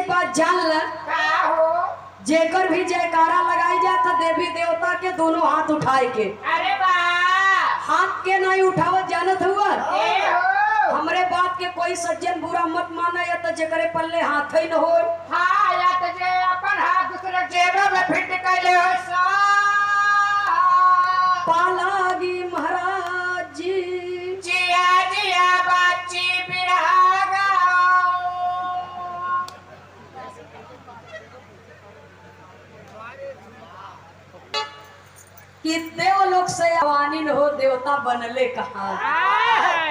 एक बात जान ल, जेकर भी जयकारा लगाई जाता देवी देवता के दोनों हाथ उठाए के। अरे वाह, हाथ के नहीं उठावत जानत हुआ। हो हमरे बात के कोई सज्जन बुरा मत माना, या तो जेकरे पल्ले हाथ ही न हो। हाँ, या तो जे अपन हाथ दूसरे जेब में फिट कैले हो सा पालागी महाराज जी, जिया जिया बाची बिरहा गाओ। कि देवलोक से अवानिन हो देवता बनले कहाँ।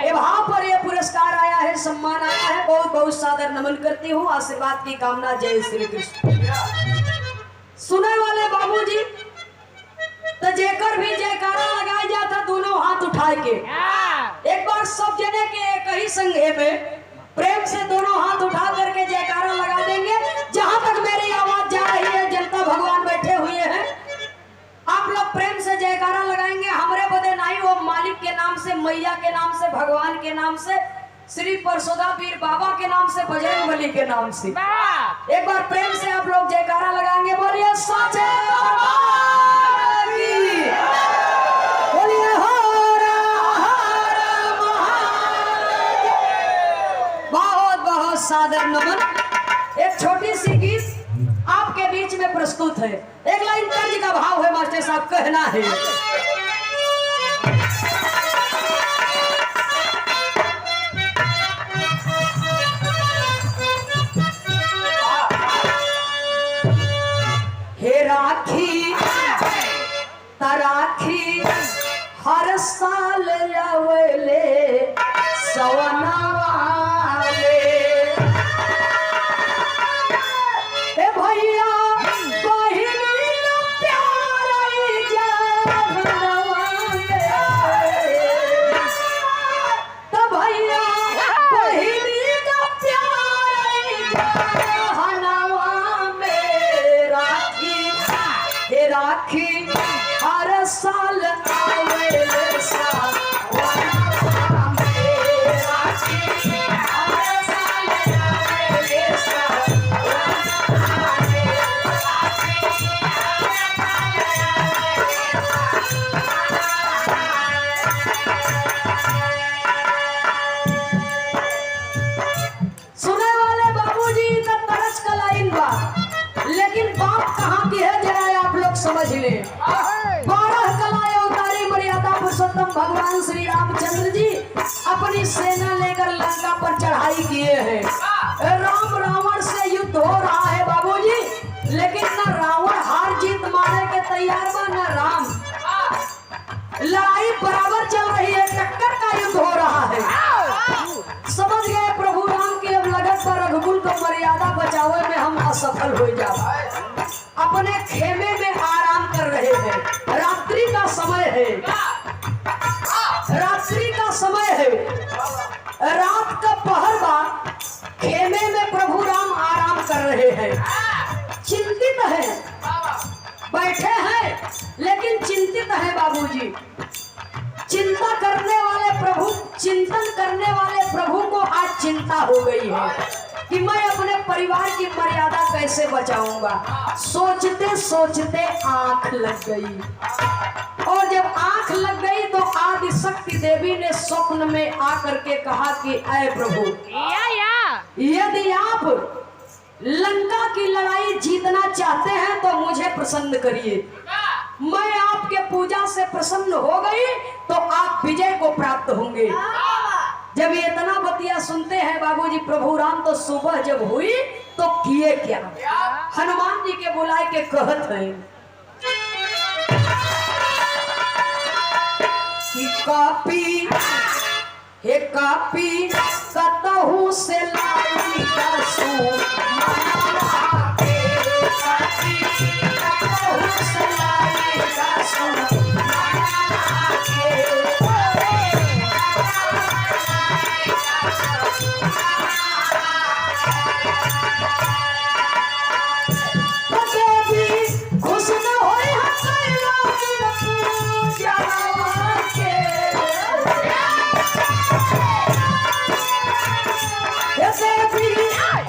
वहां पर ये पुरस्कार आया है, सम्मान आया है, बहुत बहुत सादर नमन करती हूँ, आशीर्वाद की कामना। जय श्री कृष्ण। सुने वाले बाबूजी, तो जेकर भी जयकारा लगाया जाता दोनों हाथ उठाए के। एक बार सब जने के एक ही संघे में प्रेम से दोनों हाथ उठा करके जयकारा लगा देंगे। जहां तक मेरी आवाज जा रही है, जनता भगवान बैठे हुए हैं, आप लोग प्रेम से जयकारा लगाएंगे। हमारे बदे नहीं, वो मालिक के नाम से, मैया के नाम से, भगवान के नाम से, श्री परसोदा वीर बाबा के नाम से, बजरंगबली के नाम से। एक बार प्रेम से आप लोग जयकारा लगाएंगे। बोलिए साचे दरबार की, बोलिए हर हर महादेव। बहुत बहुत सादर नमन। एक छोटी सी गीत आपके बीच में प्रस्तुत है। एक लाइन तर्ज का भाव है मास्टर साहब, कहना है हे राखी तराखी हर साल अवले सवनवा भैया बहिनी का प्यार तो भैया बहिनी का प्यार में राखी हे राखी हर साल आवेले सावनवा में राखी हर साल आवेले लेकिन बात कहाँ की है जरा आप लोग समझ ले। 12 कलाएं उतारी मर्यादा पुरुषोत्तम भगवान श्री रामचंद्र जी अपनी सेना लेकर लंका पर चढ़ाई किए हैं। राम रावण से युद्ध हो रहा है बाबूजी, लेकिन न रावण हार जीत मारने के तैयार बा, न राम। लड़ाई बराबर चल रही है, टक्कर का युद्ध हो रहा है। समझ गए प्रभु राम की अब लगत पर रघुकुल को मर्यादा बचावे में हम असफल हो जाए। अपने खेमे में आराम कर रहे हैं। रात्रि का समय है, रात्रि का समय है, रात का पहर बा। खेमे में प्रभु राम आराम कर रहे हैं, चिंतित है, बैठे हैं लेकिन चिंतित है बाबूजी। चिंता करने वाले प्रभु, चिंतन करने वाले प्रभु को आज चिंता हो गई है कि मैं अपने परिवार की मर्यादा कैसे बचाऊंगा। सोचते सोचते आंख लग गई, और जब आंख लग गई तो आदि शक्ति देवी ने स्वप्न में आकर के कहा कि ऐ प्रभु, यदि आप लंका की लड़ाई जीतना चाहते हैं तो मुझे प्रसन्न करिए। मैं आपके पूजा से प्रसन्न हो गई तो आप विजय को प्राप्त होंगे। जब ये इतना बतिया सुनते हैं बाबूजी प्रभु राम, तो सुबह जब हुई तो किए क्या, हनुमान जी के बुलाए के कहत हैं कि कापी हे कापी कतहु से लाई कसू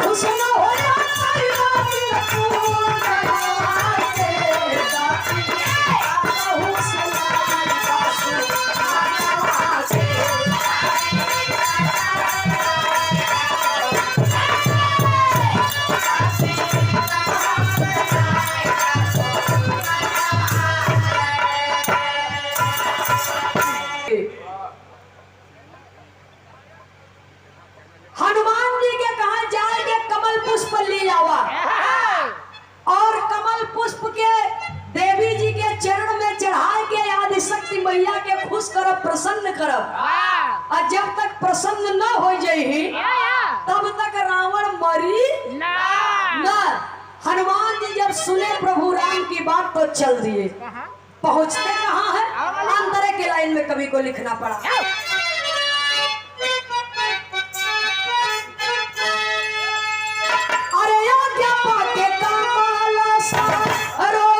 खुश न हो मैया के खुश करब, प्रसन्न करब। और जब तक प्रसन्न न हो जाई तब तक रावण मरी न। हनुमान जी जब सुने प्रभु राम की बात तो चल दिए। पहुंचते कहाँ है? अंदर के लाइन में कवि को लिखना पड़ा। अरे आज्ञा पाके कमल सा रो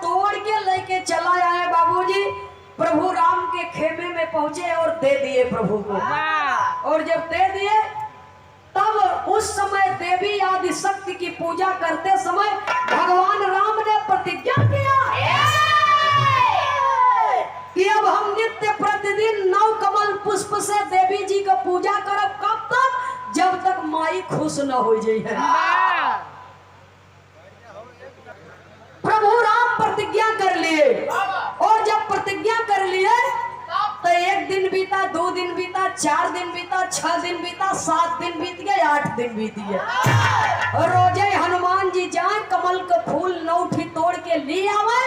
तोड़ के लेके चला आए बाबूजी। प्रभु राम के खेमे में पहुंचे और दे दिए प्रभु को। और जब दे दिए तब उस समय देवी आदि शक्ति की पूजा करते समय भगवान राम ने प्रतिज्ञा किया कि अब हम नित्य प्रतिदिन 9 कमल पुष्प से देवी जी का पूजा करब। कब तक? जब तक माई खुश न हो जाए। प्रभु राम प्रतिज्ञा कर लिए और जब प्रतिज्ञा कर लिए तो 1 दिन बीता, 2 दिन बीता, 4 दिन बीता, 6 दिन बीता, 7 दिन बीत गए, 8 दिन बीत गए। और रोजे हनुमान जी जाए कमल का फूल 9 ठी तोड़ के ले आवे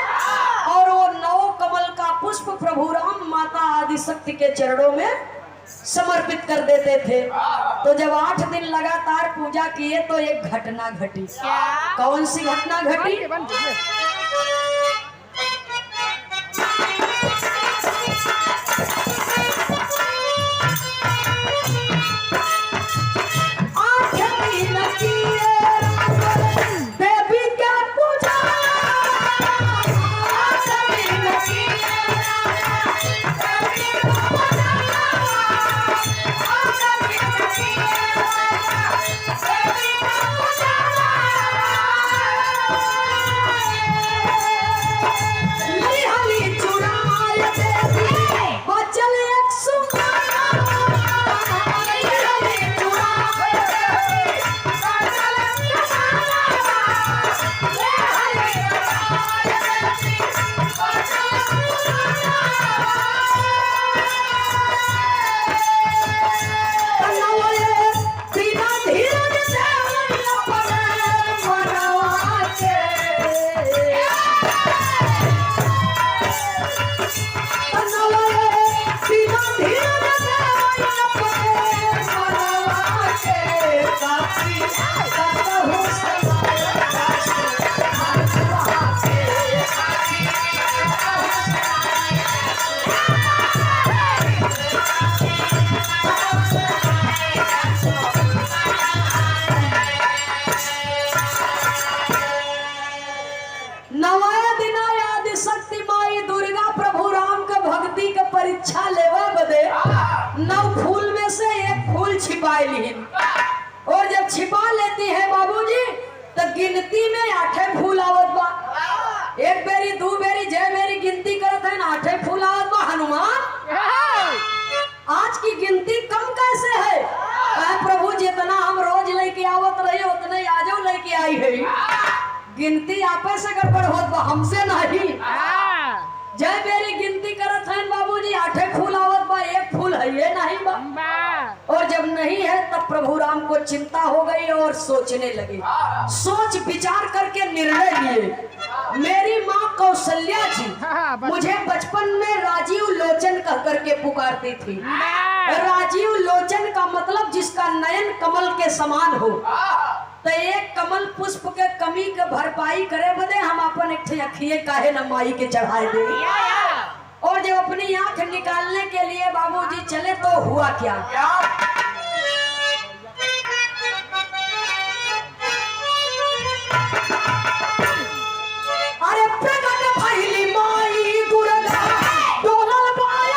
और वो 9 कमल का पुष्प प्रभु राम माता आदि शक्ति के चरणों में समर्पित कर देते थे। तो जब 8 दिन लगातार पूजा किए तो एक घटना घटी। कौन सी घटना घटी? परीक्षा लेवा बदे 9 फूल में से एक फूल छिपा ली। और जब छिपा लेती है बाबूजी तो गिनती में 8 फूल आवत बा। 1 बेरी 2 बेरी जय बेरी गिनती करत है ना 8 फूल आवत बा। हनुमान आज की गिनती कम कैसे है? प्रभु जितना हम रोज लेके आवत रहे उतना ही आजो लेके आई है। गिनती आपे से गड़बड़ होत बा, हमसे नहीं। जय बेरी गिनती करत हैं बाबूजी 8 फूल आवत बा, 1 फूल है ये नहीं बा। और जब नहीं है। तब प्रभु राम को चिंता हो गई और सोचने लगे। सोच विचार करके निर्णय लिए। मेरी माँ कौशल्या जी मुझे बचपन में राजीव लोचन कह करके पुकारती थी। राजीव लोचन का मतलब जिसका नयन कमल के समान हो। तो एक कमल पुष्प के कमी के भरपाई करे बदे हम अपन एक अखिए काहे न माई के चढ़ाए दे। और जब अपनी आंख निकालने के लिए बाबूजी चले तो हुआ क्या? अरे प्रकट भइली माई दुर्गा डोलल पाया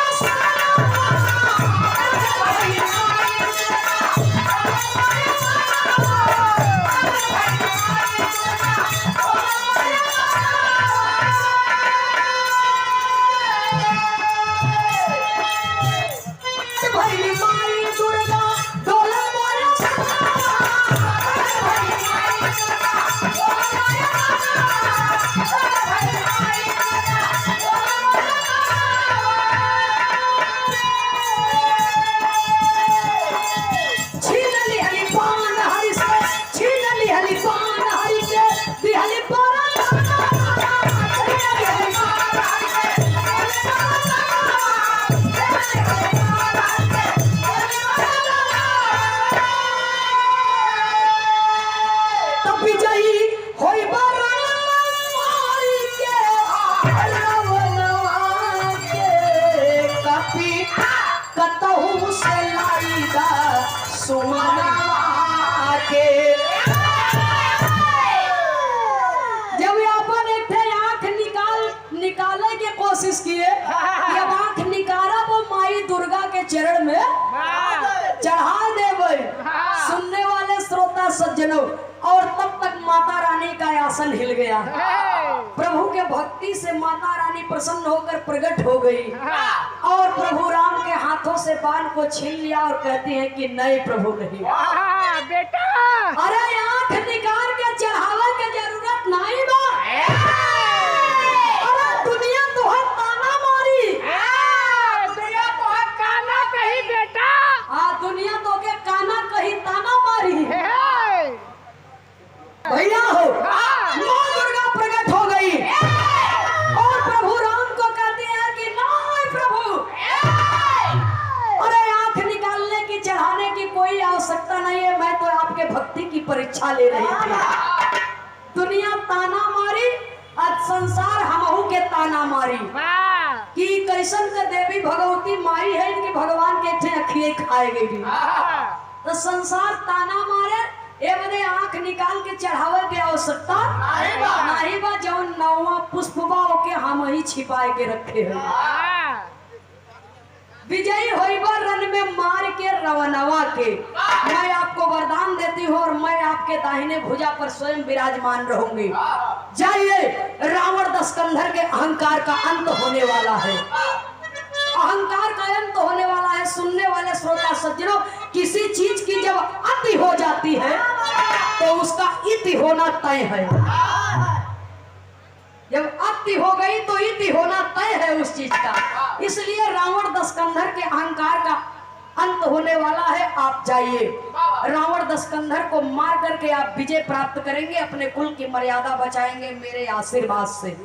कोशिश किए कि अब आंख निकाला वो माई दुर्गा के चरण में चढ़ा देवे। सुनने वाले श्रोता सज्जनों, और तब तक माता रानी का आसन हिल गया। प्रभु के भक्ति से माता रानी प्रसन्न होकर प्रकट हो गई और प्रभु राम के हाथों से बाण को छीन लिया और कहती है कि नहीं प्रभु नहीं बेटा, अरे आंख निकाल के चढ़ावा के जरूरत नहीं बा। दुनिया तो है ताना मारी, दुनिया तो है काना कही बेटा। दुनिया तो के काना कही ताना मारी। भैया हो माँ दुर्गा प्रकट हो गई और प्रभु राम को कहती है कि नहीं प्रभु, अरे आंख निकालने की चढ़ाने की कोई आवश्यकता नहीं है। मैं तो आपके भक्ति की परीक्षा ले रही थी। दुनिया ताना मारी, आज संसार हमहू के ताना मारी कि कैसन के देवी भगवती माई है, इनके भगवान के अखिए खाए गई। तो संसार ताना मारे ए बने आंख निकाल के चढ़ावे के आवश्यकता नहीं बा। जौन नौवा पुष्पबा के हम ही छिपाए के रखे हैं। विजयी होइबा रन में मार के रवनवा के। मैं आपको वरदान देती हूँ और मैं आपके दाहिने भुजा पर स्वयं विराजमान रहूंगी। जाइए, रावण दशकंधर के अहंकार का अंत होने वाला है। अहंकार का अंत होने वाला है। सुनने वाले श्रोता सज्जनों, किसी चीज की जब अति हो जाती है तो उसका इति होना तय है। जब अति हो गई तो इति होना तय है उस चीज का। इसलिए रावण दशकंधर के अहंकार का अंत होने वाला है। आप जाइए, रावण दशकंधर को मार करके आप विजय प्राप्त करेंगे, अपने कुल की मर्यादा बचाएंगे मेरे आशीर्वाद से।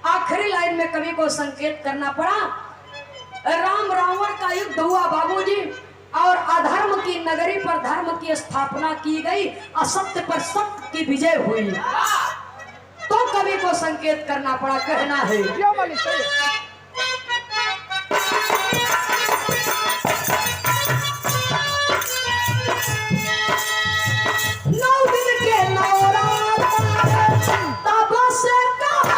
आखिरी लाइन में कवि को संकेत करना पड़ा। राम रावण का युद्ध हुआ बाबूजी, और अधर्म की नगरी पर धर्म की स्थापना की गई, असत्य पर सत्य की विजय हुई। तो कवि को संकेत करना पड़ा, कहना है नौ दिन के नवरात्र तब से कहा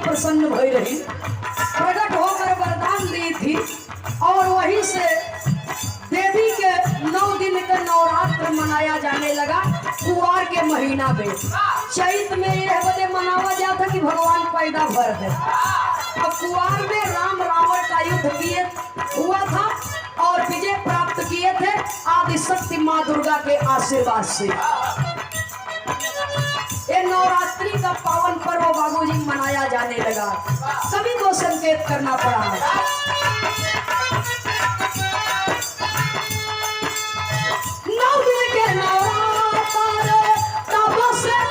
प्रसन्न भई रही, प्रकट होकर वरदान दी थी। और वहीं से देवी के 9 दिन का नवरात्र मनाया जाने लगा। कुआर के महीना में चैत में यह बदे मनावा जाता कि भगवान पैदा भर है। और कुआर में राम रावण का युद्ध किए हुआ था और विजय प्राप्त किए थे आदि शक्ति माँ दुर्गा के आशीर्वाद से। ये नवरात्रि का पावन पर्व बाबूजी मनाया जाने लगा, सभी को संकेत करना पड़ा। नौ दिन के नवरात्र तब से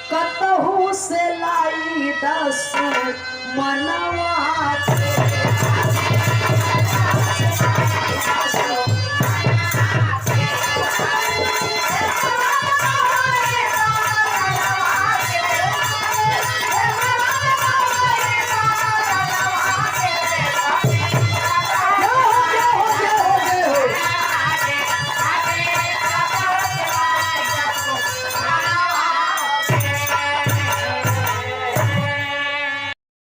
कतहु से लाई दस मनवा।